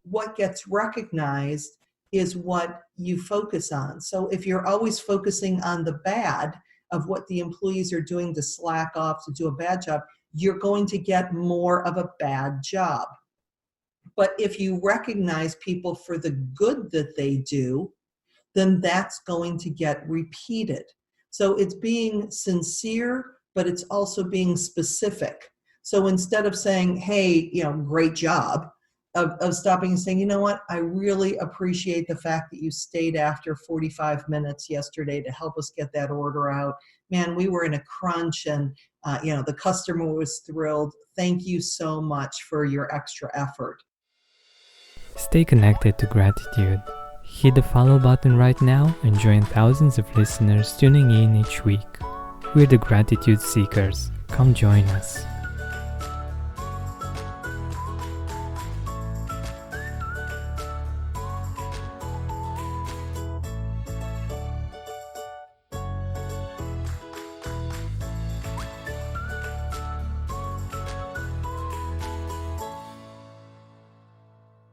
what gets recognized is what you focus on. So if you're always focusing on the bad of what the employees are doing to slack off, to do a bad job, you're going to get more of a bad job. But if you recognize people for the good that they do, then that's going to get repeated. So it's being sincere, but it's also being specific. So instead of saying, hey, great job, of stopping and saying, you know what, I really appreciate the fact that you stayed after 45 minutes yesterday to help us get that order out. Man, we were in a crunch and the customer was thrilled. Thank you so much for your extra effort. Stay connected to Gratitude. Hit the follow button right now and join thousands of listeners tuning in each week. We're the Gratitude Seekers. Come join us.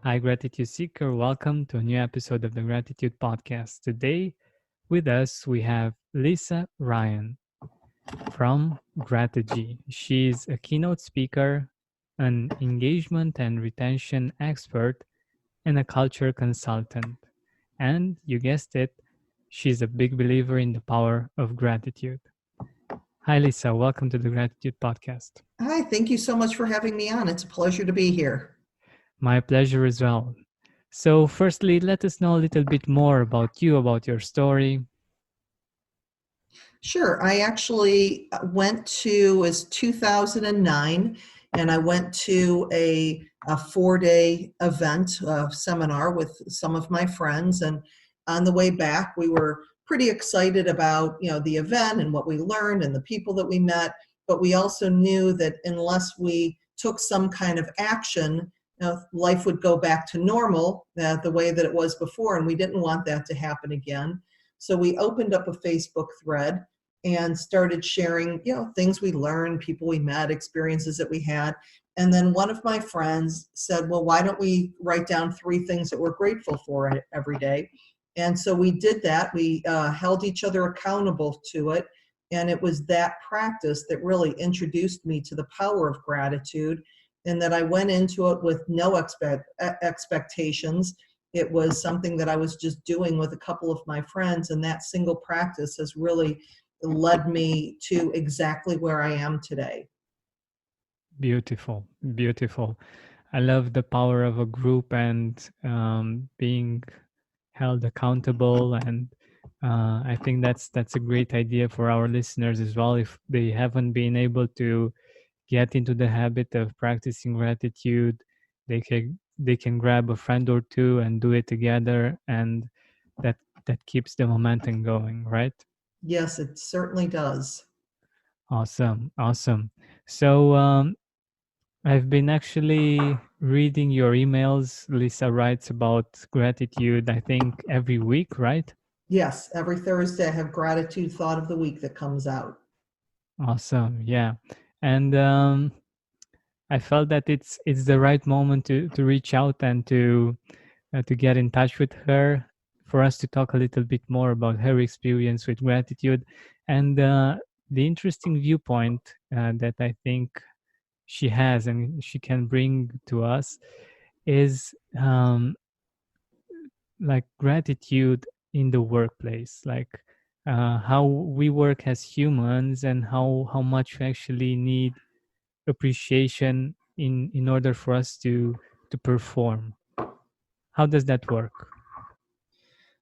Hi, Gratitude Seeker. Welcome to a new episode of the Gratitude Podcast. Today, with us, we have Lisa Ryan from Grategy. She's a keynote speaker, an engagement and retention expert, and a culture consultant. And you guessed it, she's a big believer in the power of gratitude. Hi, Lisa. Welcome to the Gratitude Podcast. Hi, thank you so much for having me on. It's a pleasure to be here. My pleasure as well. So firstly, let us know a little bit more about you, about your story. Sure. I actually it was 2009, and I went to a 4-day event, seminar with some of my friends. And on the way back, we were pretty excited about, the event and what we learned and the people that we met. But we also knew that unless we took some kind of action, life would go back to normal, the way that it was before, and we didn't want that to happen again. So we opened up a Facebook thread and started sharing, things we learned, people we met, experiences that we had. And then one of my friends said, well, why don't we write down 3 things that we're grateful for every day? And so we did that. We held each other accountable to it. And it was that practice that really introduced me to the power of gratitude, and that I went into it with no expectations. It was something that I was just doing with a couple of my friends, and that single practice has really led me to exactly where I am today. Beautiful, beautiful. I love the power of a group and being held accountable, and I think that's a great idea for our listeners as well. If they haven't been able to get into the habit of practicing gratitude, they can grab a friend or two and do it together, and that keeps the momentum going, right? Yes, it certainly does. Awesome. So I've been actually reading your emails. Lisa writes about gratitude, I think, every week, right? Yes, every Thursday I have Gratitude Thought of the Week that comes out. Awesome. Yeah. And I felt that it's the right moment to reach out and to get in touch with her, for us to talk a little bit more about her experience with gratitude and the interesting viewpoint that I think she has and she can bring to us is like gratitude in the workplace, like how we work as humans and how much we actually need appreciation in order for us to perform. How does that work?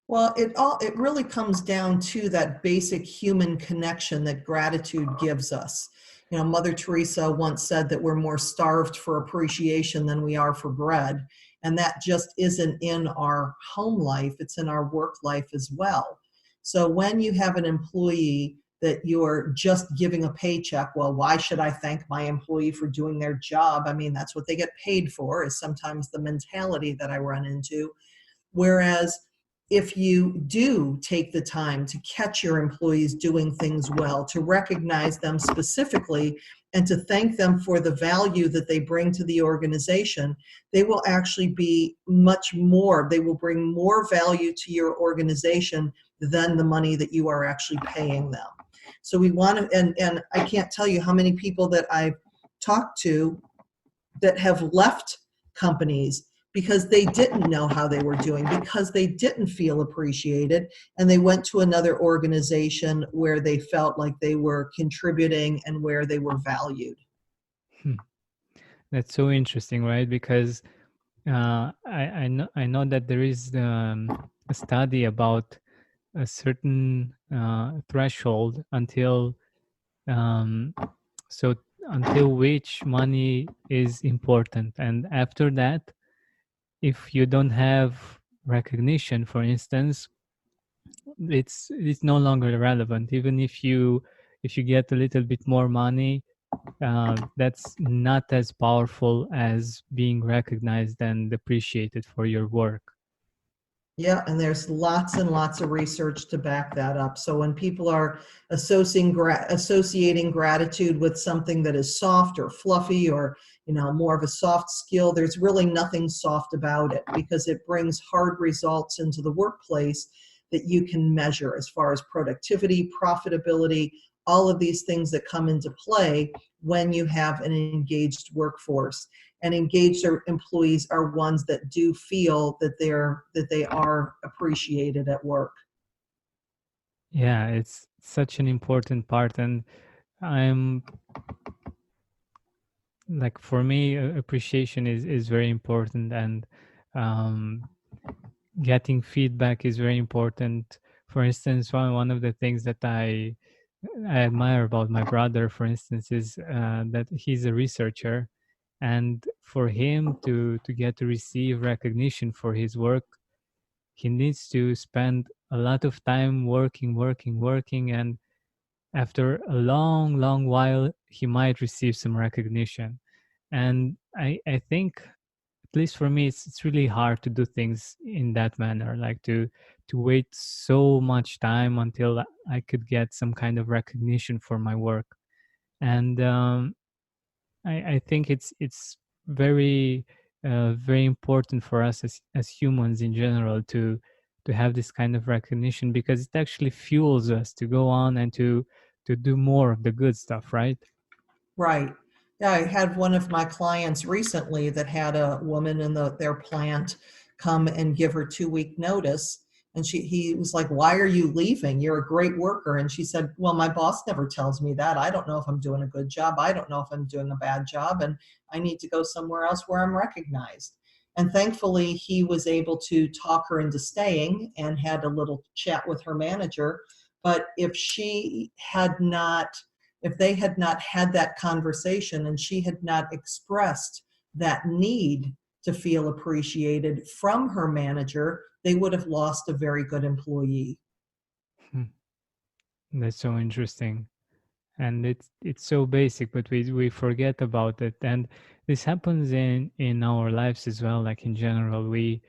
Well, it really comes down to that basic human connection that gratitude gives us. Mother Teresa once said that we're more starved for appreciation than we are for bread. And that just isn't in our home life, it's in our work life as well. So when you have an employee that you're just giving a paycheck, well, why should I thank my employee for doing their job? I mean, that's what they get paid for, is sometimes the mentality that I run into. Whereas if you do take the time to catch your employees doing things well, to recognize them specifically, and to thank them for the value that they bring to the organization, they will actually be much more, they will bring more value to your organization than the money that you are actually paying them. So we want to, and I can't tell you how many people that I've talked to that have left companies because they didn't know how they were doing, because they didn't feel appreciated, and they went to another organization where they felt like they were contributing and where they were valued. Hmm. That's so interesting, right? Because I know that there is a study about a certain threshold um, so until which money is important, and after that, if you don't have recognition, for instance, it's no longer relevant. Even if you get a little bit more money, that's not as powerful as being recognized and appreciated for your work. Yeah, and there's lots and lots of research to back that up. So when people are associating gratitude with something that is soft or fluffy, or more of a soft skill, there's really nothing soft about it, because it brings hard results into the workplace that you can measure as far as productivity, profitability, all of these things that come into play when you have an engaged workforce. And engaged employees are ones that do feel that they are appreciated at work. Yeah, it's such an important part, and I'm like, for me, appreciation is very important, and um, getting feedback is very important. For instance, one of the things that I admire about my brother, for instance, is that he's a researcher, and for him to get to receive recognition for his work, he needs to spend a lot of time working, and after a long, long while, he might receive some recognition. And I think, at least for me, it's really hard to do things in that manner, like to wait so much time until I could get some kind of recognition for my work. And I think it's very very important for us as humans in general to have this kind of recognition, because it actually fuels us to go on and to do more of the good stuff, right? Right. Yeah, I had one of my clients recently that had a woman in their plant come and give her 2-week notice. And he was like, "Why are you leaving? You're a great worker." And she said, "Well, my boss never tells me that. I don't know if I'm doing a good job. I don't know if I'm doing a bad job. And I need to go somewhere else where I'm recognized." And thankfully, he was able to talk her into staying and had a little chat with her manager. But if they had not had that conversation and she had not expressed that need to feel appreciated from her manager, they would have lost a very good employee. Hmm. That's so interesting. And it's so basic, but we forget about it. And this happens in our lives as well. Like, in general, we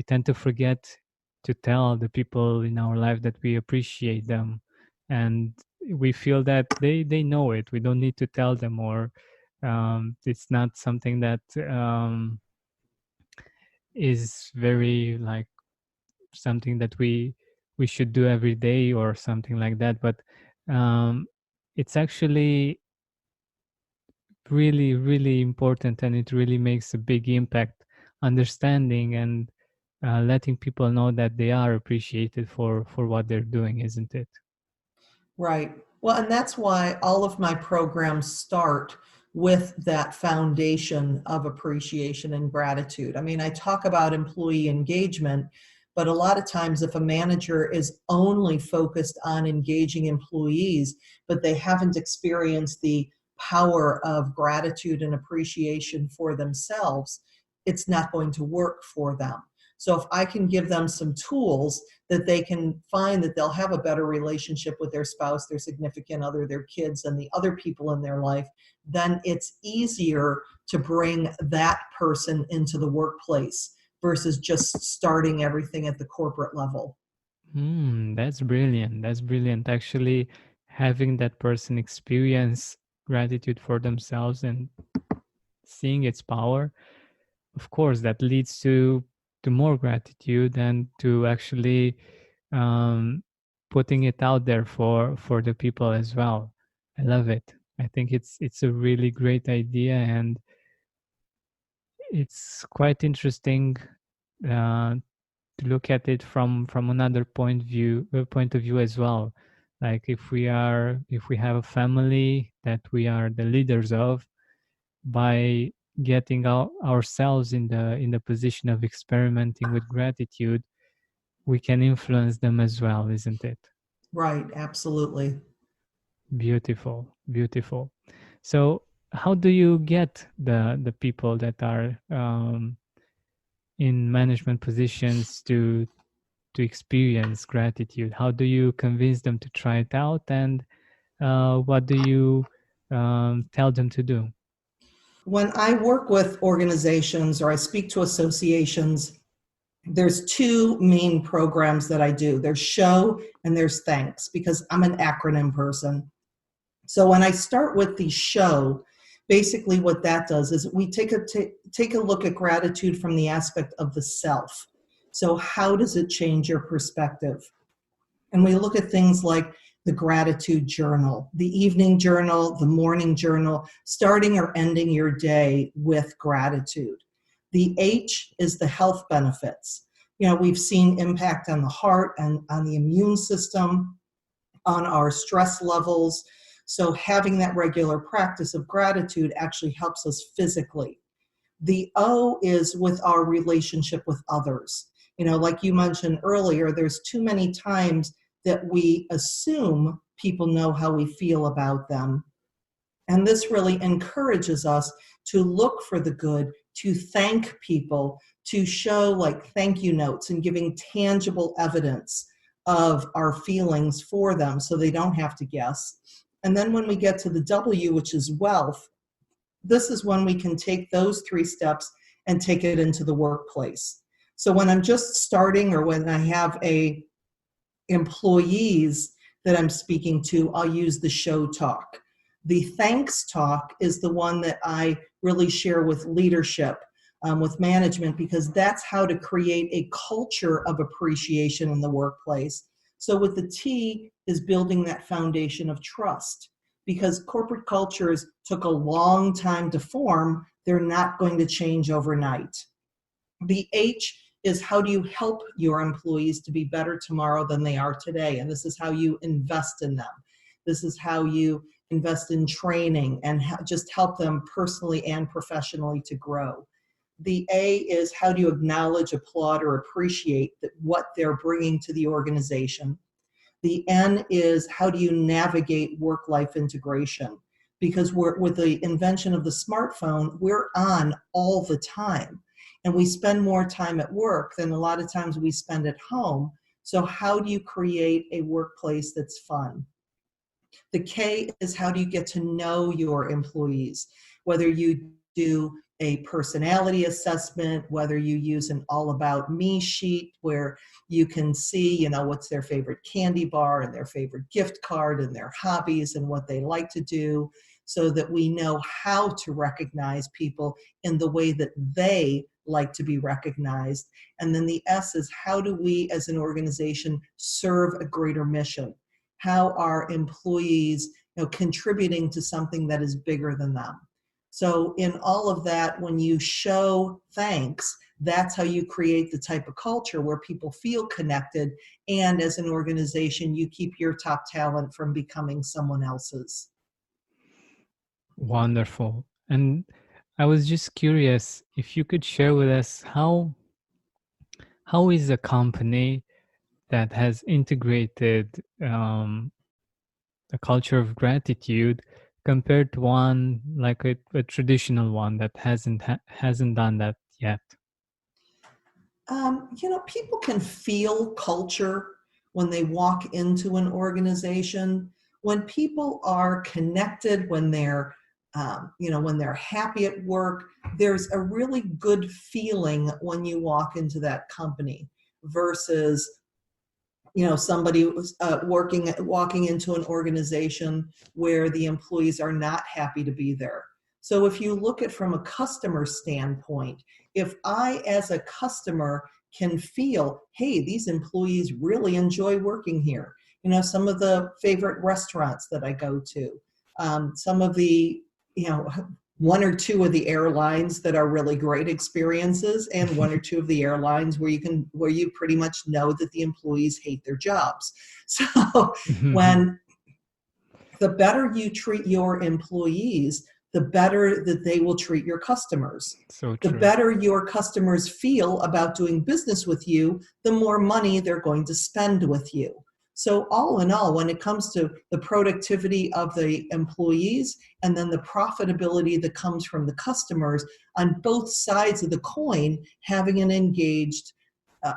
tend to forget to tell the people in our life that we appreciate them, and we feel that they know it. We don't need to tell them, or it's not something that is very, like, something that we should do every day or something like that. But um, it's actually really, really important, and it really makes a big impact, understanding and letting people know that they are appreciated for what they're doing, isn't it? Right. Well, and that's why all of my programs start with that foundation of appreciation and gratitude. I mean, I talk about employee engagement, but a lot of times if a manager is only focused on engaging employees, but they haven't experienced the power of gratitude and appreciation for themselves, it's not going to work for them. So if I can give them some tools that they can find that they'll have a better relationship with their spouse, their significant other, their kids, and the other people in their life, then it's easier to bring that person into the workplace versus just starting everything at the corporate level. That's brilliant. That's brilliant. Actually, having that person experience gratitude for themselves and seeing its power, of course, that leads to more gratitude and to actually um, putting it out there for the people as well. I love it. I think it's a really great idea, and it's quite interesting uh, to look at it from another point of view as well. Like if we have a family that we are the leaders of, by getting ourselves in the position of experimenting with gratitude, we can influence them as well, isn't it? Right, absolutely. Beautiful, beautiful. So how do you get the people that are in management positions to experience gratitude? How do you convince them to try it out, and what do you tell them to do? When I work with organizations or I speak to associations, there's two main programs that I do. There's show and there's thanks, because I'm an acronym person. So when I start with the show, basically what that does is we take a look at gratitude from the aspect of the self. So how does it change your perspective? And we look at things like the gratitude journal, the evening journal, the morning journal, starting or ending your day with gratitude. The H is the health benefits. You know, we've seen impact on the heart and on the immune system, on our stress levels. So having that regular practice of gratitude actually helps us physically. The O is with our relationship with others. You know, like you mentioned earlier, there's too many times that we assume people know how we feel about them. And this really encourages us to look for the good, to thank people, to show like thank you notes and giving tangible evidence of our feelings for them so they don't have to guess. And then when we get to the W, which is wealth, this is when we can take those three steps and take it into the workplace. So when I'm just starting or when I have employees that I'm speaking to, I'll use the show talk. The thanks talk is the one that I really share with leadership, with management, because that's how to create a culture of appreciation in the workplace. So with the T is building that foundation of trust, because corporate cultures took a long time to form. They're not going to change overnight. The H is how do you help your employees to be better tomorrow than they are today? And this is how you invest in them. This is how you invest in training and just help them personally and professionally to grow. The A is how do you acknowledge, applaud, or appreciate what they're bringing to the organization. The N is how do you navigate work-life integration? Because with the invention of the smartphone, we're on all the time. And we spend more time at work than a lot of times we spend at home. So how do you create a workplace that's fun? The K is how do you get to know your employees? Whether you do a personality assessment, whether you use an all about me sheet where you can see, you know, what's their favorite candy bar and their favorite gift card and their hobbies and what they like to do, so that we know how to recognize people in the way that they like to be recognized. And then the S is how do we as an organization serve a greater mission? How are employees, you know, contributing to something that is bigger than them? So in all of that, when you show thanks, that's how you create the type of culture where people feel connected. And as an organization, you keep your top talent from becoming someone else's. Wonderful. And I was just curious if you could share with us how is a company that has integrated a culture of gratitude compared to one like a traditional one that hasn't done that yet. You know, people can feel culture when they walk into an organization. When people are connected, when they're when they're happy at work. There's a really good feeling when you walk into that company versus somebody walking into an organization where the employees are not happy to be there. So if you look at from a customer standpoint, if I as a customer can feel, hey, these employees really enjoy working here. Some of the favorite restaurants that I go to, some of the, one or two of the airlines that are really great experiences, and one or two of the airlines where you pretty much know that the employees hate their jobs. So when the better you treat your employees, the better that they will treat your customers. So The true. better your customers feel about doing business with you, the more money they're going to spend with you. So all in all, when it comes to the productivity of the employees and then the profitability that comes from the customers, on both sides of the coin, having an engaged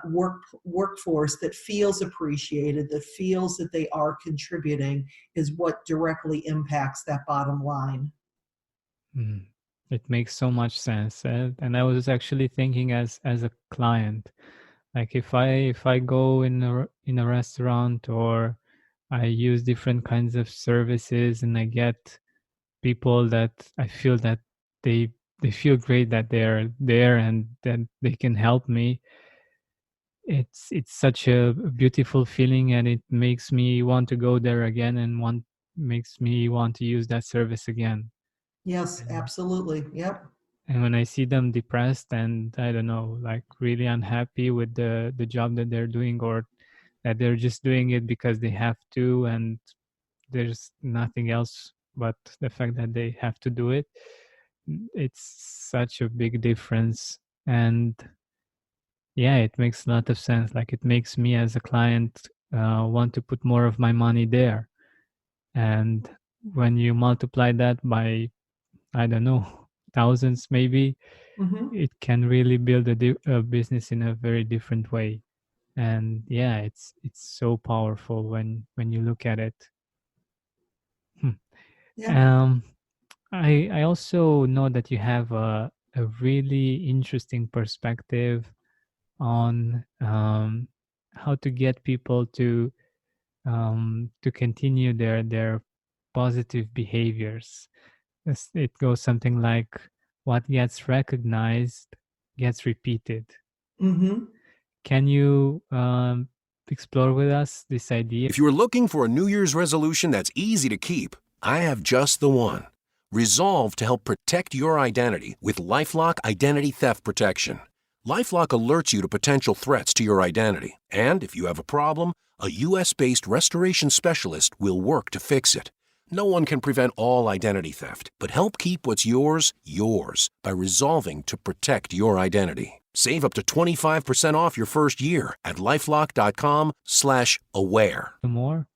workforce that feels appreciated, that feels that they are contributing, is what directly impacts that bottom line. Mm. It makes so much sense. And I was actually thinking as a client, like if I go in a restaurant, or I use different kinds of services, and I get people that I feel that they feel great that they're there and that they can help me. It's such a beautiful feeling, and it makes me want to go there again, and makes me want to use that service again. Yes, And absolutely. Yep. and when I see them depressed and, I don't know, like really unhappy with the job that they're doing, or that they're just doing it because they have to, and there's nothing else but the fact that they have to do it, it's such a big difference. And yeah, it makes a lot of sense. Like, it makes me as a client want to put more of my money there. And when you multiply that by, I don't know, thousands maybe, Mm-hmm. it can really build a business in a very different way. And yeah, it's so powerful when you look at it. Hmm. Yep. um I also know that you have a really interesting perspective on how to get people to continue their positive behaviors. It goes something like, what gets recognized gets repeated. Mm-hmm. Can you explore with us this idea? If you're looking for a New Year's resolution that's easy to keep, I have just the one. Resolve to help protect your identity with LifeLock Identity Theft Protection. LifeLock alerts you to potential threats to your identity, and if you have a problem, a U.S.-based restoration specialist will work to fix it. No one can prevent all identity theft, but help keep what's yours by resolving to protect your identity. Save up to 25% off your first year at lifelock.com/aware. More?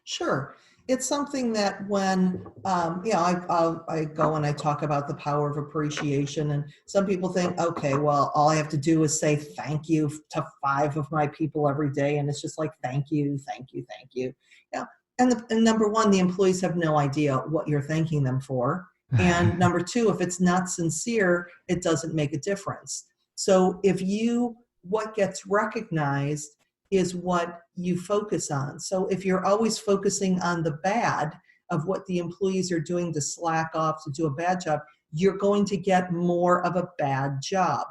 Sure. It's something that when, I go and I talk about the power of appreciation, and some people think, okay, well, all I have to do is say thank you to 5 of my people every day. And it's just like, thank you, thank you, thank you. Yeah. And number one, the employees have no idea what you're thanking them for. And number two, if it's not sincere, it doesn't make a difference. So what gets recognized is what you focus on. So if you're always focusing on the bad of what the employees are doing to slack off, to do a bad job, you're going to get more of a bad job.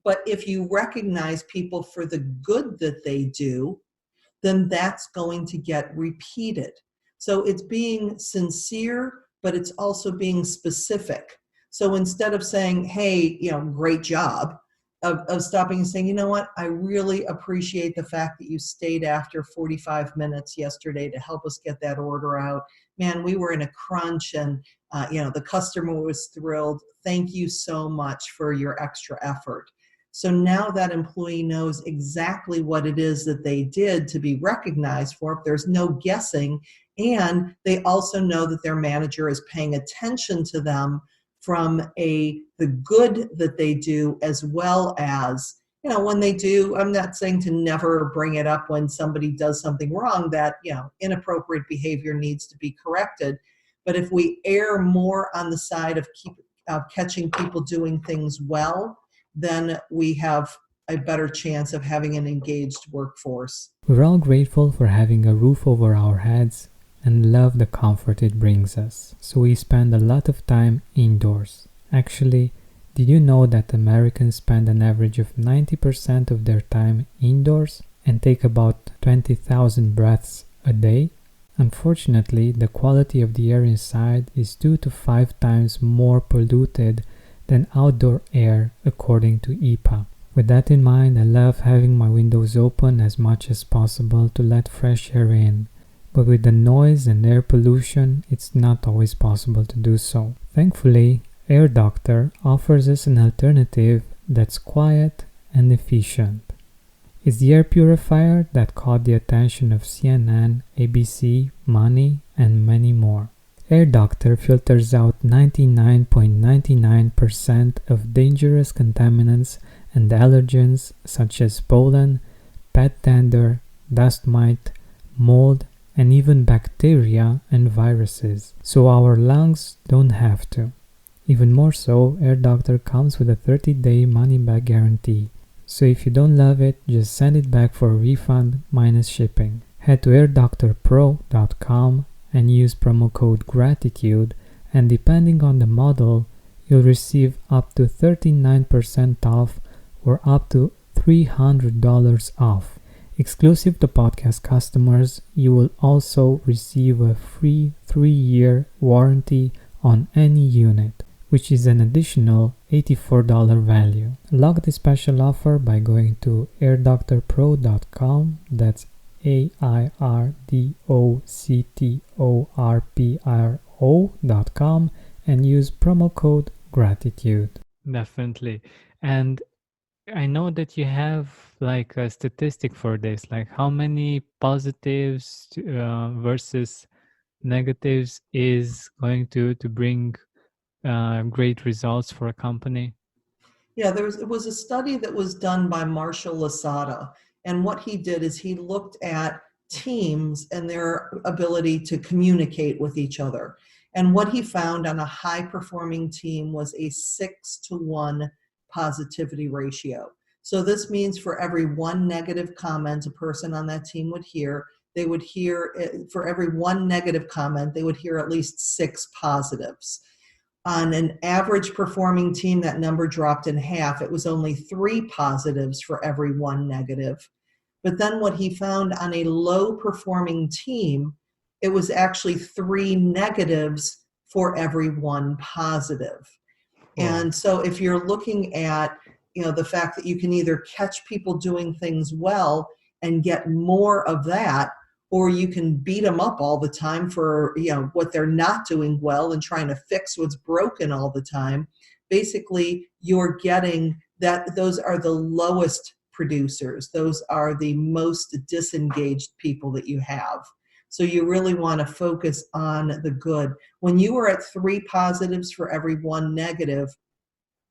But if you recognize people for the good that they do, then that's going to get repeated. So it's being sincere, but it's also being specific. So instead of saying, hey, great job, of stopping and saying, you know what, I really appreciate the fact that you stayed after 45 minutes yesterday to help us get that order out. Man, we were in a crunch, and the customer was thrilled. Thank you so much for your extra effort. So now that employee knows exactly what it is that they did to be recognized for. There's no guessing. And they also know that their manager is paying attention to them from the good that they do, as well as, when they do. I'm not saying to never bring it up when somebody does something wrong, that, inappropriate behavior needs to be corrected. But if we err more on the side of catching people doing things well, then we have a better chance of having an engaged workforce. We're all grateful for having a roof over our heads and love the comfort it brings us. So we spend a lot of time indoors. Actually, did you know that Americans spend an average of 90% of their time indoors and take about 20,000 breaths a day? Unfortunately, the quality of the air inside is 2 to 5 times more polluted than outdoor air according to EPA. With that in mind, I love having my windows open as much as possible to let fresh air in. But with the noise and air pollution, it's not always possible to do so. Thankfully, Air Doctor offers us an alternative that's quiet and efficient. It's the air purifier that caught the attention of CNN, ABC, Money, and many more. Air Doctor filters out 99.99% of dangerous contaminants and allergens such as pollen, pet dander, dust mite, mold, and even bacteria and viruses, so our lungs don't have to. Even more so, Air Doctor comes with a 30-day money-back guarantee. So if you don't love it, just send it back for a refund minus shipping. Head to airdoctorpro.com and use promo code GRATITUDE, and depending on the model, you'll receive up to 39% off or up to $300 off. Exclusive to podcast customers, you will also receive a free 3-year warranty on any unit, which is an additional $84 value. Log the special offer by going to airdoctorpro.com, that's airdoctorpro.com, and use promo code GRATITUDE. Definitely. And I know that you have like a statistic for this, like how many positives versus negatives is going to bring great results for a company. Yeah, it was a study that was done by Marshall Lasada, and what he did is he looked at teams and their ability to communicate with each other. And what he found on a high-performing team was a 6-to-1 positivity ratio. So this means for every one negative comment a person on that team would hear, for every one negative comment, they would hear at least 6 positives. On an average performing team, that number dropped in half. It was only 3 positives for every 1 negative. But then what he found on a low performing team, it was actually 3 negatives for every 1 positive. Wow. And so if you're looking at, the fact that you can either catch people doing things well and get more of that, or you can beat them up all the time for what they're not doing well and trying to fix what's broken all the time. Basically, you're getting that. Those are the lowest producers. Those are the most disengaged people that you have. So you really want to focus on the good. When you are at 3 positives for every 1 negative,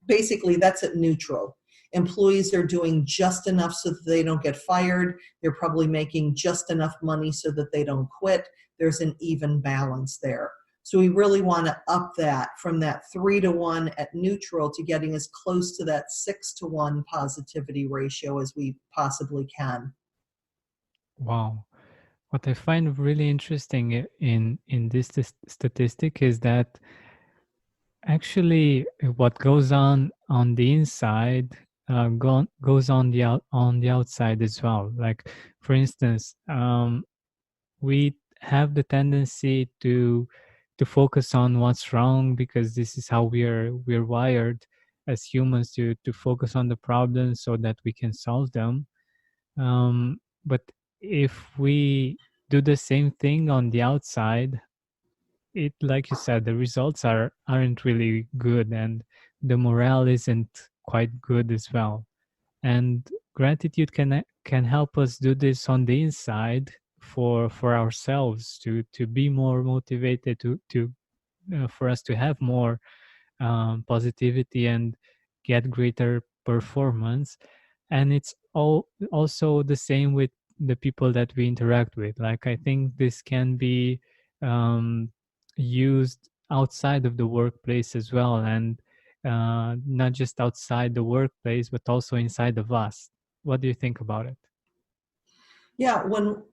basically that's at neutral. Employees are doing just enough so that they don't get fired. They're probably making just enough money so that they don't quit. There's an even balance there. So we really want to up that from that 3-to-1 at neutral to getting as close to that 6-to-1 positivity ratio as we possibly can. Wow. What I find really interesting in this statistic is that actually what goes on the inside goes on the outside as well. Like for instance, we have the tendency to focus on what's wrong because this is how we're wired as humans to focus on the problems so that we can solve them. But if we do the same thing on the outside, it, like you said, the results aren't really good and the morale isn't quite good as well. And gratitude can help us do this on the inside for ourselves to be more motivated, to for us to have more positivity and get greater performance. And it's also the same with the people that we interact with. Like I think this can be um, used outside of the workplace as well, and not just outside the workplace, but also inside of us. What do you think about it? Yeah,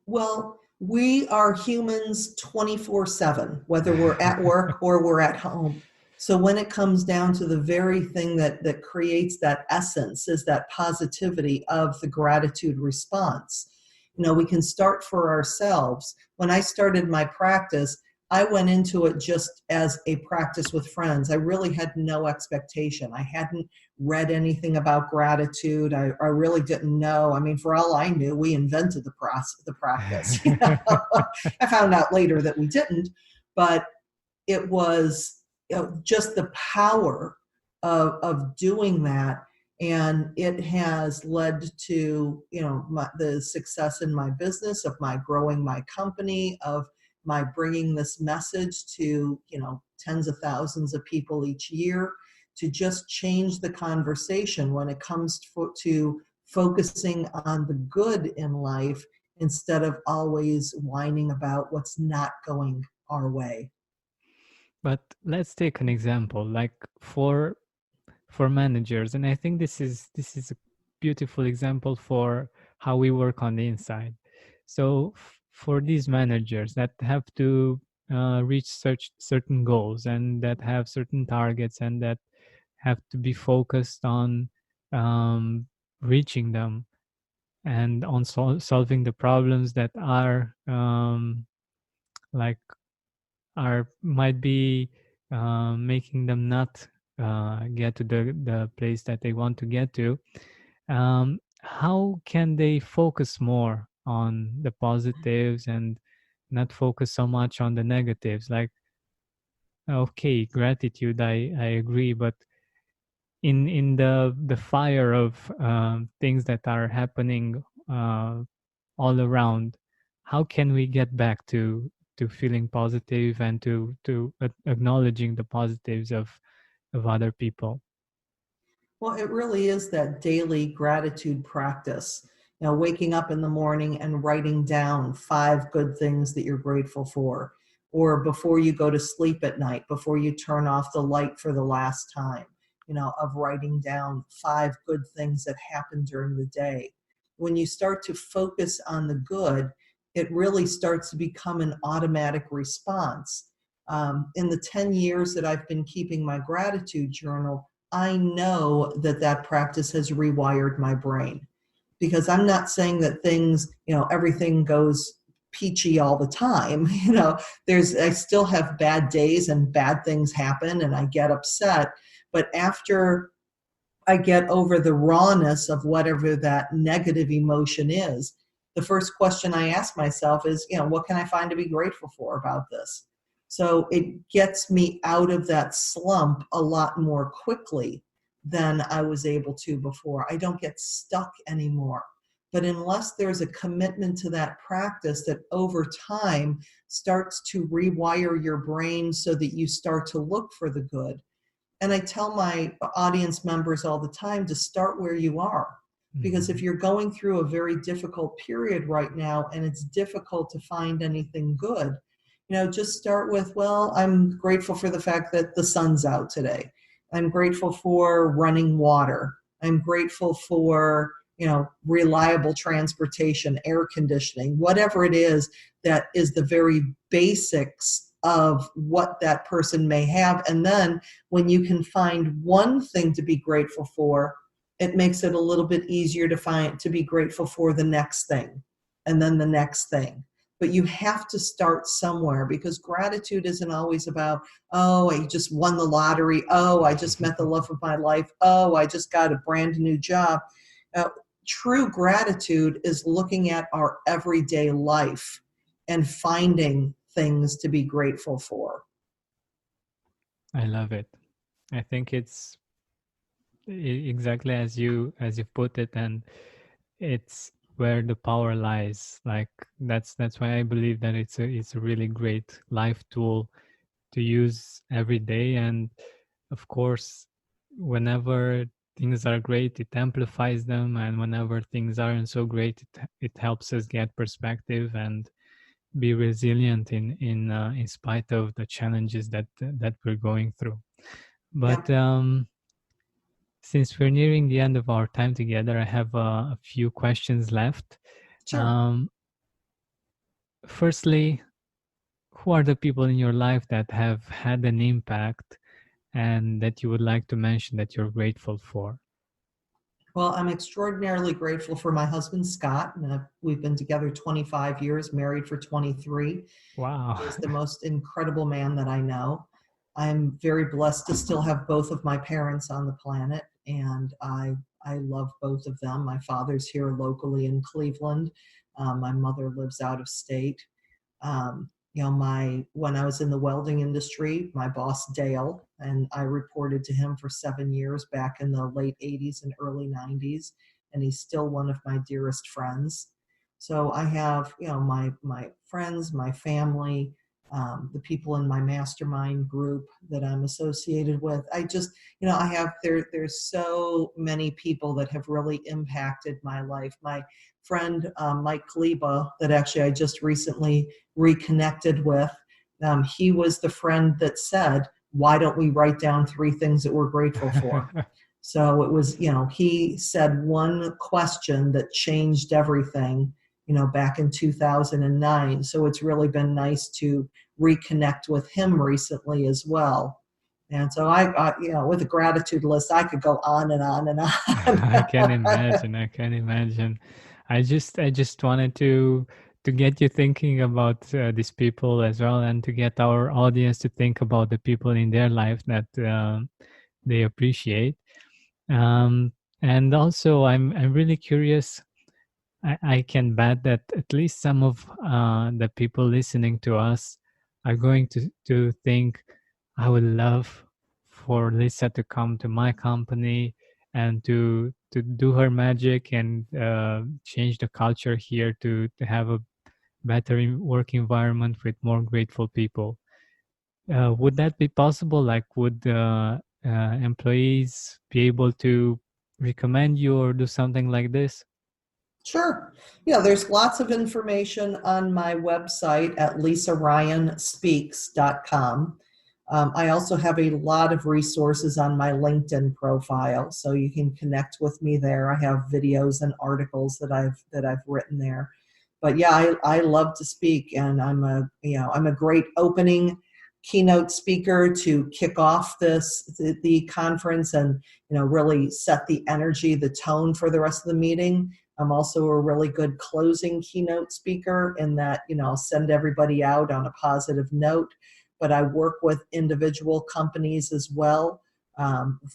well, we are humans 24/7, whether we're at work or we're at home. So when it comes down to the very thing that creates that essence is that positivity of the gratitude response. We can start for ourselves. When I started my practice, I went into it just as a practice with friends. I really had no expectation. I hadn't read anything about gratitude. I really didn't know. I mean, for all I knew, we invented the practice. I found out later that we didn't, but it was just the power of doing that. And it has led to, the success in my business, of my growing my company, of my bringing this message to, tens of thousands of people each year, to just change the conversation when it comes to focusing on the good in life instead of always whining about what's not going our way. But let's take an example, like for managers, and I think this is a beautiful example for how we work on the inside. So for these managers that have to reach certain goals, and that have certain targets, and that have to be focused on reaching them, and on solving the problems that are like are might be making them not get to the place that they want to get to. How can they focus more on the positives and not focus so much on the negatives? Like, okay, gratitude, I agree, but in the fire of things that are happening all around, how can we get back to feeling positive and to acknowledging the positives of other people? Well, it really is that daily gratitude practice. Waking up in the morning and writing down 5 good things that you're grateful for, or before you go to sleep at night, before you turn off the light for the last time, of writing down 5 good things that happened during the day. When you start to focus on the good, it really starts to become an automatic response. In the 10 years that I've been keeping my gratitude journal, I know that practice has rewired my brain, because I'm not saying that things, everything goes peachy all the time. I still have bad days and bad things happen and I get upset. But after I get over the rawness of whatever that negative emotion is, the first question I ask myself is, what can I find to be grateful for about this? So it gets me out of that slump a lot more quickly than I was able to before. I don't get stuck anymore. But unless there's a commitment to that practice that over time starts to rewire your brain so that you start to look for the good. And I tell my audience members all the time to start where you are. Because if you're going through a very difficult period right now and it's difficult to find anything good, just start with, well, I'm grateful for the fact that the sun's out today. I'm grateful for running water. I'm grateful for, reliable transportation, air conditioning, whatever it is that is the very basics of what that person may have. And then when you can find one thing to be grateful for, it makes it a little bit easier to be grateful for the next thing, and then the next thing. But you have to start somewhere, because gratitude isn't always about, oh, I just won the lottery. Oh, I just met the love of my life. Oh, I just got a brand new job. True gratitude is looking at our everyday life and finding things to be grateful for. I love it. I think it's exactly as you put it, and it's where the power lies. Like, that's why I believe that it's a really great life tool to use every day. And of course, whenever things are great, it amplifies them, and whenever things aren't so great, it helps us get perspective and be resilient in spite of the challenges that we're going through. But since we're nearing the end of our time together, I have a few questions left. Sure. Firstly, who are the people in your life that have had an impact and that you would like to mention that you're grateful for? Well, I'm extraordinarily grateful for my husband, Scott. And we've been together 25 years, married for 23. Wow. He's the most incredible man that I know. I'm very blessed to still have both of my parents on the planet, and I love both of them. My father's here locally in Cleveland. My mother lives out of state. When I was in the welding industry, my boss Dale, and I reported to him for 7 years back in the late 80s and early 90s, and he's still one of my dearest friends. So I have, my friends, my family, the people in my mastermind group that I'm associated with. I just, I have there's so many people that have really impacted my life. My friend Mike Kaliba, that actually I just recently reconnected with. He was the friend that said, "Why don't we write down 3 things that we're grateful for?" So it was, he said one question that changed everything, back in 2009. So it's really been nice to reconnect with him recently as well. And so with a gratitude list, I could go on and on and on. I can imagine. I can imagine. I just wanted to get you thinking about these people as well, and to get our audience to think about the people in their life that they appreciate. And also, I'm really curious. I can bet that at least some of the people listening to us are going to think, I would love for Lisa to come to my company and to do her magic and change the culture here to have a better work environment with more grateful people. Would that be possible? Like, would employees be able to recommend you or do something like this? Sure. Yeah, there's lots of information on my website at lisaryanspeaks.com. I also have a lot of resources on my LinkedIn profile, so you can connect with me there. I have videos and articles that I've written there. But yeah, I love to speak, and I'm a great opening keynote speaker to kick off the conference, and really set the energy, the tone for the rest of the meeting. I'm also a really good closing keynote speaker in that, I'll send everybody out on a positive note, but I work with individual companies as well,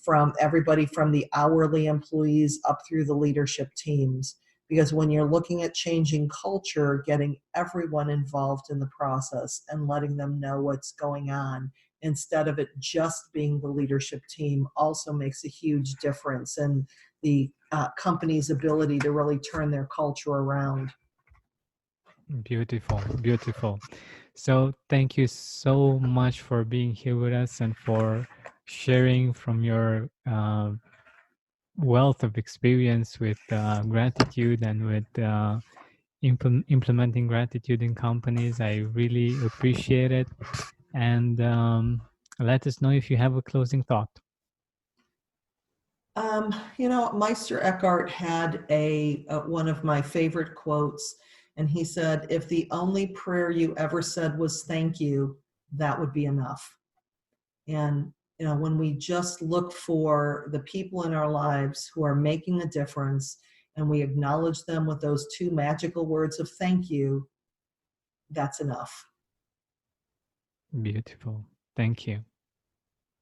from everybody from the hourly employees up through the leadership teams. Because when you're looking at changing culture, getting everyone involved in the process and letting them know what's going on instead of it just being the leadership team also makes a huge difference in the company's ability to really turn their culture around. Beautiful, beautiful. So thank you so much for being here with us and for sharing from your wealth of experience with gratitude and with implementing gratitude in companies. I really appreciate it. And let us know if you have a closing thought. Meister Eckhart had one of my favorite quotes, and he said, "If the only prayer you ever said was thank you, that would be enough." And when we just look for the people in our lives who are making a difference, and we acknowledge them with those 2 magical words of thank you, that's enough. Beautiful. Thank you.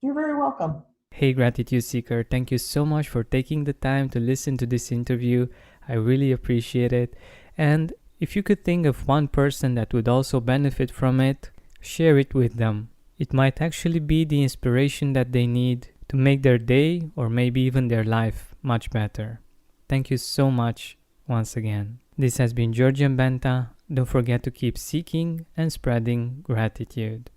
You're very welcome. Hey, Gratitude Seeker, thank you so much for taking the time to listen to this interview. I really appreciate it. And if you could think of one person that would also benefit from it, share it with them. It might actually be the inspiration that they need to make their day or maybe even their life much better. Thank you so much once again. This has been Georgian Benta. Don't forget to keep seeking and spreading gratitude.